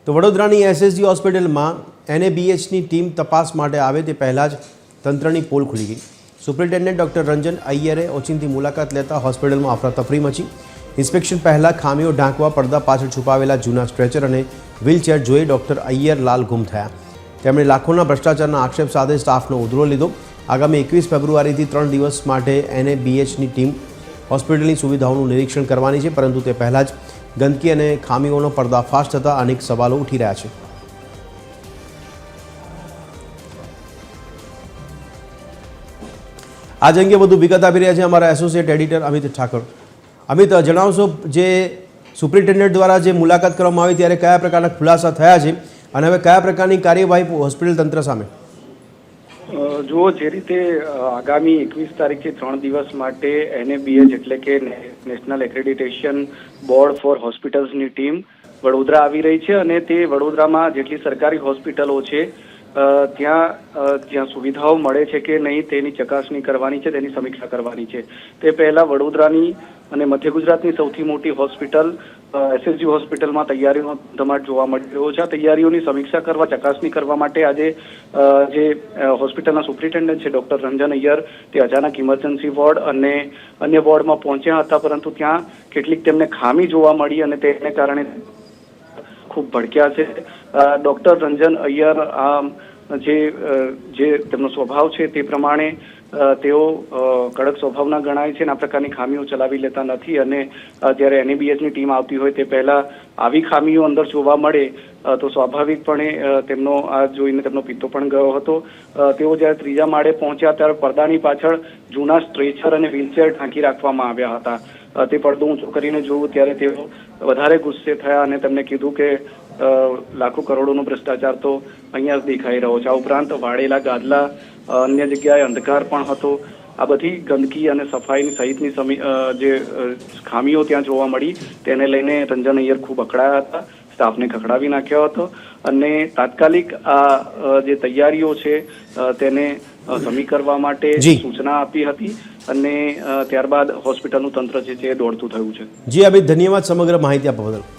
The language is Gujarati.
તો વડોદરાની એસએસજી હોસ્પિટલમાં એનએબીએચની ટીમ તપાસ માટે આવે તે પહેલાં જ તંત્રની પોલ ખુલી ગઈ। સુપ્રિન્ટેન્ડન્ટ ડૉક્ટર રંજન અય્યરે ઓચિંતી મુલાકાત લેતા હોસ્પિટલમાં અફરાતફરી મચી। ઇન્સ્પેક્શન પહેલાં ખામીઓ ઢાંકવા પડદા પાછળ છુપાવેલા જૂના સ્ટ્રેચર અને વ્હીલચેર જોઈ ડૉક્ટર અય્યર લાલ ગુમ થયા। તેમણે લાખોના ભ્રષ્ટાચારના આક્ષેપ સાથે સ્ટાફનો ઉધરો લીધો। આગામી 21 ફેબ્રુઆરીથી 3 દિવસ માટે એનએબીએચની ટીમ હોસ્પિટલની સુવિધાઓનું નિરીક્ષણ કરવાની છે, પરંતુ તે પહેલાં જ ગંદકી અને ખામીઓનો પર્દાફાશ થતાં અનેક સવાલો ઉઠી રહ્યા છે। આજ અંગે વધુ વિગત આપી રહ્યા છે અમારા એસોસિએટ એડિટર અમિત ઠાકર। અમિત, જણાવશો જે સુપ્રિન્ટેન્ડન્ટ દ્વારા જે મુલાકાત કરવામાં આવી ત્યારે કયા પ્રકારના ખુલાસા થયા છે અને હવે કયા પ્રકારની કાર્યવાહી હોસ્પિટલ તંત્ર સામે? જુઓ, જે રીતે આગામી 21 તારીખથી 3 દિવસ માટે એનએબીએચ એટલે કે નેશનલ એક્રેડિટેશન બોર્ડ ફોર હોસ્પિટલ્સની ટીમ વડોદરા આવી રહી છે અને તે વડોદરામાં જેટલી સરકારી હોસ્પિટલો છે જ્યાં સુવિધાઓ મળે છે કે નહીં તેની ચકાસણી કરવાની છે, તેની સમીક્ષા કરવાની છે। તે પહેલા વડોદરાની અને મધ્ય ગુજરાતની સૌથી મોટી હોસ્પિટલ એસએસજી હોસ્પિટલમાં તૈયારીનો ધમાટ જોવા મળી રહ્યો છે। આ તૈયારીઓની સમીક્ષા કરવા, ચકાસણી કરવા માટે આજે જે હોસ્પિટલના સુપ્રિન્ટેન્ડન્ટ છે ડૉક્ટર રંજન અય્યર તે અચાનક ઇમરજન્સી વોર્ડ અને અન્ય વોર્ડમાં પહોંચ્યા હતા, પરંતુ ત્યાં કેટલીક તેમને ખામી જોવા મળી અને તેને કારણે ખૂબ ભડક્યા છે। ડૉક્ટર રંજન અય્યર જે તેમનો સ્વભાવ છે તે પ્રમાણે તેઓ કડક સ્વભાવના ગણાય છે અને આ પ્રકારની ખામીઓ ચલાવી લેતા નથી અને જ્યારે એનએબીએચની ટીમ આવતી હોય તે પહેલા આવી ખામીઓ અંદર જોવા મળે તો સ્વાભાવિકપણે તેમનો આ જોઈને તેમનો પિત્તો પણ ગયો હતો। તેઓ જ્યારે ત્રીજા માળે પહોંચ્યા ત્યારે પડદાની પાછળ જૂના સ્ટ્રેચર અને વ્હીલચેર ઢાંકી રાખવામાં આવ્યા હતા। તે પડદો ઊંચો કરીને જોયું ત્યારે તેઓ વધારે ગુસ્સે થયા અને તેમને કીધું કે લાખો કરોડોનો ભ્રષ્ટાચાર તો અહીંયા જ દેખાઈ રહ્યો છે। આ ઉપરાંત વાળેલા ગાદલા, અન્ય જગ્યાએ અંધકાર પણ હતો। આ બધી ગંદકી અને સફાઈની સહિતની જે ખામીઓ ત્યાં જોવા મળી તેને લઈને રંજન અય્યર ખૂબ અકળાયા હતા, સ્ટાફને ખખડાવી નાખ્યો હતો અને તાત્કાલિક આ જે તૈયારીઓ છે તેને સમી કરવા માટે સૂચના આપી હતી અને ત્યારબાદ હોસ્પિટલનું તંત્ર છે દોડતું થયું છે। જી અમિત, ધન્યવાદ સમગ્ર માહિતી આપવા બદલ।